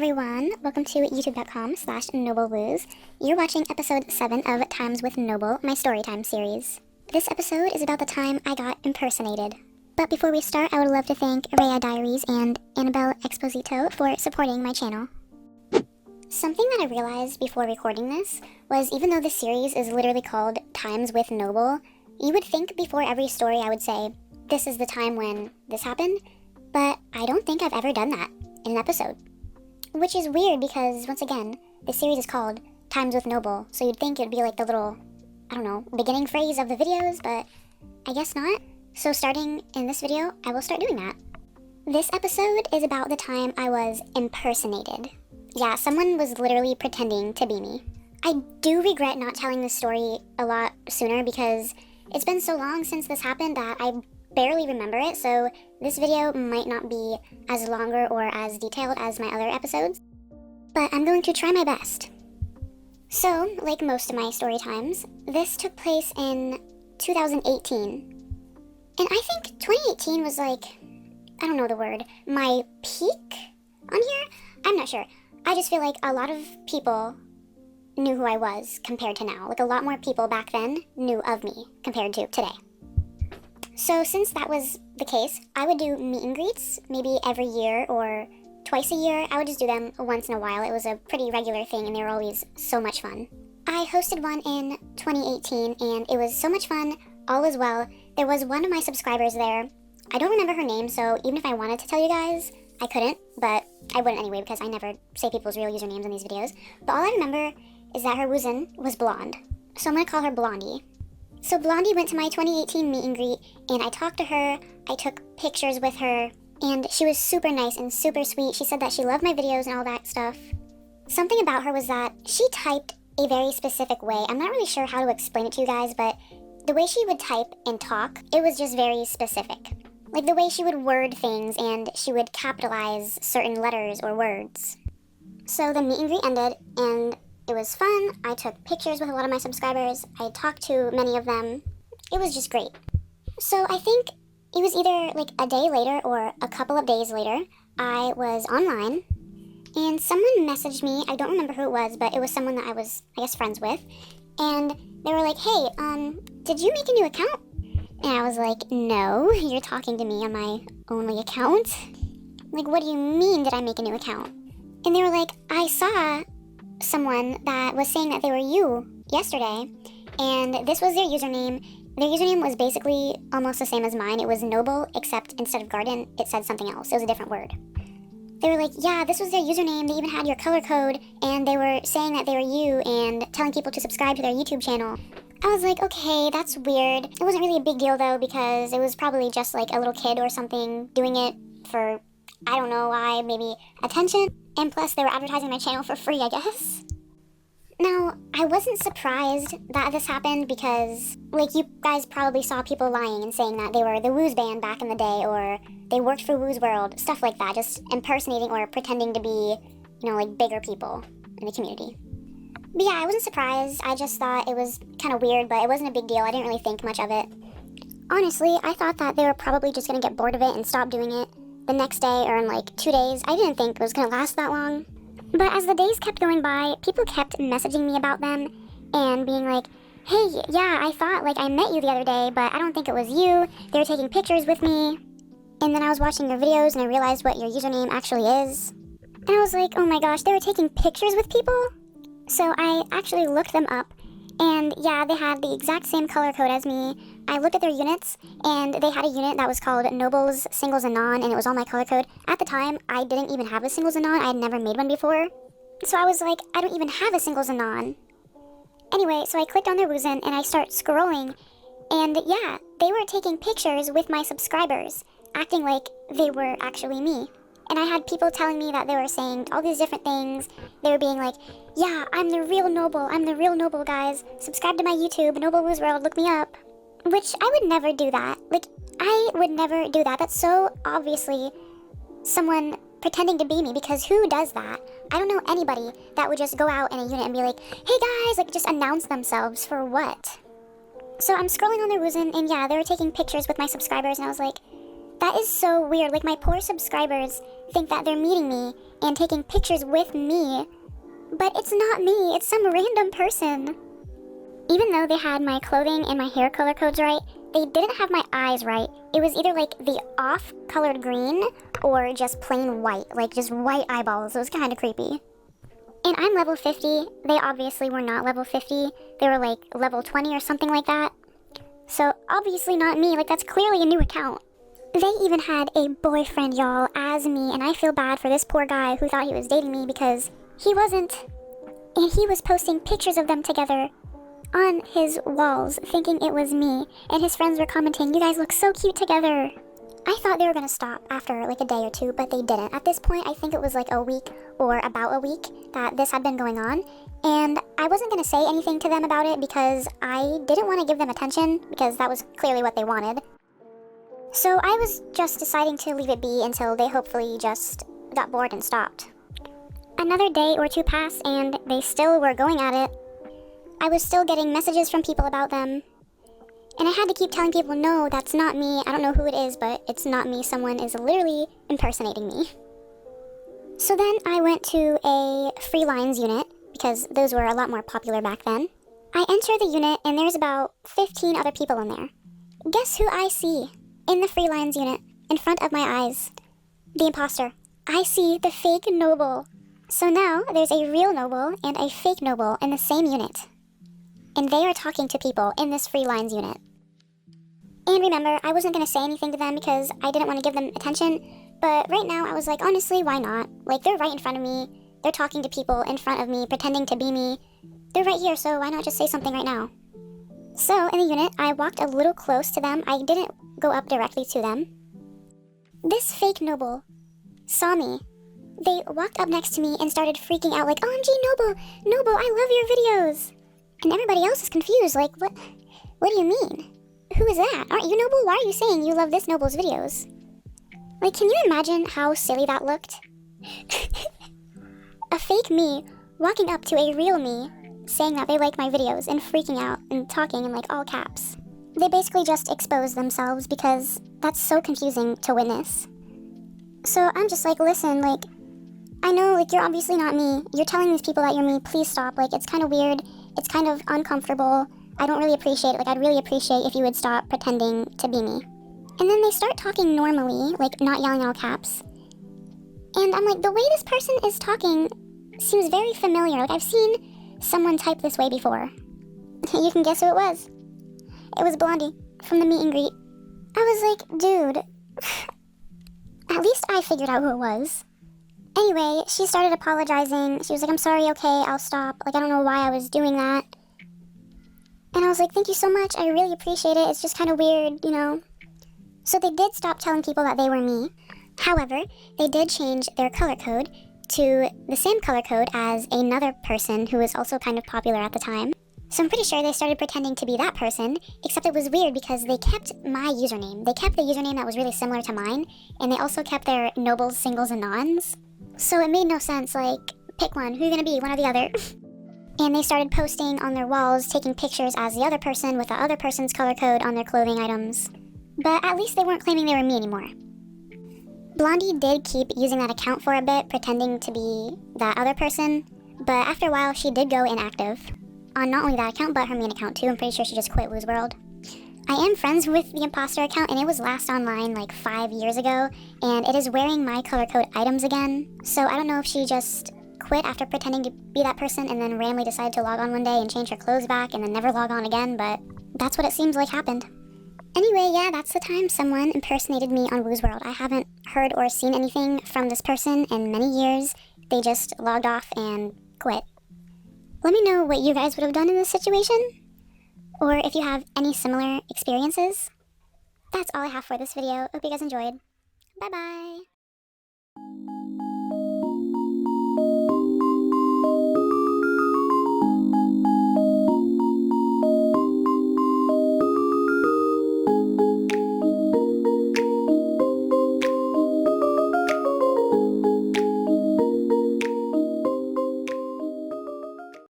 everyone, welcome to youtube.com/noblegarden. You're watching episode 7 of Times with Noble, my storytime series. This episode is about the time I got impersonated. But before we start, I would love to thank Rhea Diaries and Annabelle Exposito for supporting my channel. Something that I realized before recording this was even though this series is literally called Times with Noble, you would think before every story I would say, this is the time when this happened, but I don't think I've ever done that in an episode. Which is weird because, once again, this series is called Times with Noble, so you'd think it'd be like the little, I don't know, beginning phrase of the videos, but I guess not. So starting in this video, I will start doing that. This episode is about the time I was impersonated. Yeah, someone was literally pretending to be me. I do regret not telling this story a lot sooner because it's been so long since this happened that I barely remember it, so this video might not be as longer or as detailed as my other episodes, but I'm going to try my best. So, like most of my story times, this took place in 2018. And I think 2018 was like, I don't know the word, my peak on here? I'm not sure. I just feel like a lot of people knew who I was compared to now. Like a lot more people back then knew of me compared to today. So since that was the case, I would do meet and greets maybe every year or twice a year. I would just do them once in a while. It was a pretty regular thing and they were always so much fun. I hosted one in 2018 and it was so much fun. All was well. There was one of my subscribers there. I don't remember her name, so even if I wanted to tell you guys, I couldn't, but I wouldn't anyway because I never say people's real usernames in these videos. But all I remember is that her Woozin was blonde. So I'm gonna call her Blondie. So Blondie went to my 2018 meet and greet, and I talked to her, I took pictures with her, and she was super nice and super sweet. She said that she loved my videos and all that stuff. Something about her was that she typed a very specific way. I'm not really sure how to explain it to you guys, but the way she would type and talk, it was just very specific. Like the way she would word things, and she would capitalize certain letters or words. So the meet and greet ended, and it was fun. I took pictures with a lot of my subscribers. I talked to many of them. It was just great. So I think it was either like a day later or a couple of days later, I was online and someone messaged me. I don't remember who it was, but it was someone that I was, I guess, friends with. And they were like, hey, did you make a new account? And I was like, no, you're talking to me on my only account. Like, what do you mean did I make a new account? And they were like, I saw someone that was saying that they were you yesterday, and this was their username. Their username was basically almost the same as mine. It was Noble, except instead of garden, it said something else. It was a different word. They were like, yeah, this was their username. They even had your color code, and they were saying that they were you and telling people to subscribe to their YouTube channel. I was like, okay, that's weird. It wasn't really a big deal, though, because it was probably just like a little kid or something doing it for, I don't know why, maybe attention. And plus, they were advertising my channel for free, I guess. Now, I wasn't surprised that this happened because, like, you guys probably saw people lying and saying that they were the Woos band back in the day, or they worked for Woozworld, stuff like that, just impersonating or pretending to be, you know, like, bigger people in the community. But yeah, I wasn't surprised. I just thought it was kind of weird, but it wasn't a big deal. I didn't really think much of it. Honestly, I thought that they were probably just gonna get bored of it and stop doing it the next day or in like 2 days. I didn't think it was gonna last that long. But as the days kept going by, people kept messaging me about them and being like, hey, yeah, I thought like I met you the other day, but I don't think it was you. They were taking pictures with me. And then I was watching your videos and I realized what your username actually is. And I was like, oh my gosh, they were taking pictures with people? So I actually looked them up. And yeah, they had the exact same color code as me. I looked at their units, and they had a unit that was called Nobles, Singles, and Non, and it was all my color code. At the time, I didn't even have a Singles and Non. I had never made one before. So I was like, I don't even have a Singles and Non. Anyway, so I clicked on their Woozin, and I start scrolling, and yeah, they were taking pictures with my subscribers, acting like they were actually me. And I had people telling me that they were saying all these different things. They were being like, yeah, I'm the real Noble, guys. Subscribe to my YouTube, Noble Woozworld, look me up. Which, I would never do that. Like, I would never do that. That's so obviously someone pretending to be me, because who does that? I don't know anybody that would just go out in a unit and be like, hey guys, like just announce themselves for what? So I'm scrolling on their Woozin, and yeah, they were taking pictures with my subscribers, and I was like, that is so weird. Like, my poor subscribers think that they're meeting me and taking pictures with me, but it's not me, it's some random person. Even though they had my clothing and my hair color codes right, they didn't have my eyes right. It was either like the off-colored green or just plain white, like just white eyeballs. It was kind of creepy. And I'm level 50. They obviously were not level 50. They were like level 20 or something like that. So obviously not me, like that's clearly a new account. They even had a boyfriend, y'all, as me, and I feel bad for this poor guy who thought he was dating me because he wasn't. And he was posting pictures of them together on his walls, thinking it was me, and his friends were commenting, "You guys look so cute together." I thought they were gonna stop after like a day or two, but they didn't. At this point, I think it was like a week or about a week that this had been going on, and I wasn't gonna say anything to them about it because I didn't want to give them attention, because that was clearly what they wanted. So I was just deciding to leave it be until they hopefully just got bored and stopped. Another day or two passed, and they still were going at it. I was still getting messages from people about them, and I had to keep telling people, no, that's not me. I don't know who it is, but it's not me. Someone is literally impersonating me. So then I went to a free lines unit, because those were a lot more popular back then. I enter the unit, and there's about 15 other people in there. Guess who I see in the free lines unit, in front of my eyes? The imposter. I see the fake noble. So now there's a real noble and a fake noble in the same unit. And they are talking to people in this free lines unit. And remember, I wasn't going to say anything to them because I didn't want to give them attention, but right now I was like, honestly, why not? Like, they're right in front of me, they're talking to people in front of me, pretending to be me. They're right here, so why not just say something right now? So, in the unit, I walked a little close to them. I didn't go up directly to them. This fake noble saw me. They walked up next to me and started freaking out like, OMG, Noble, I love your videos. And everybody else is confused, like, what do you mean? Who is that? Aren't you Noble? Why are you saying you love this Noble's videos? Like, can you imagine how silly that looked? A fake me walking up to a real me, saying that they like my videos and freaking out and talking in like all caps. They basically just exposed themselves because that's so confusing to witness. So I'm just like, listen, like, I know, like, you're obviously not me. You're telling these people that you're me. Please stop. Like, it's kind of weird. It's kind of uncomfortable. I don't really appreciate it. Like, I'd really appreciate if you would stop pretending to be me. And then they start talking normally, like, not yelling all caps. And I'm like, the way this person is talking seems very familiar. Like, I've seen someone type this way before. You can guess who it was. It was Blondie from the meet and greet. I was like, dude, at least I figured out who it was. Anyway, she started apologizing. She was like, I'm sorry, okay, I'll stop. Like, I don't know why I was doing that. And I was like, thank you so much. I really appreciate it. It's just kind of weird, you know. So they did stop telling people that they were me. However, they did change their color code to the same color code as another person who was also kind of popular at the time. So I'm pretty sure they started pretending to be that person, except it was weird because they kept my username. They kept the username that was really similar to mine, and they also kept their nobles, singles, and nons. So it made no sense, like, pick one, who are you gonna be, one or the other? And they started posting on their walls, taking pictures as the other person with the other person's color code on their clothing items. But at least they weren't claiming they were me anymore. Blondie did keep using that account for a bit, pretending to be that other person, but after a while she did go inactive. On not only that account, but her main account too. I'm pretty sure she just quit Woozworld. I am friends with the imposter account, and it was last online like 5 years ago, and it is wearing my color code items again. So I don't know if she just quit after pretending to be that person and then randomly decided to log on one day and change her clothes back and then never log on again, but that's what it seems like happened. Anyway, yeah, that's the time someone impersonated me on Woozworld. I haven't heard or seen anything from this person in many years. They just logged off and quit. Let me know what you guys would have done in this situation, or if you have any similar experiences. That's all I have for this video. Hope you guys enjoyed. Bye-bye!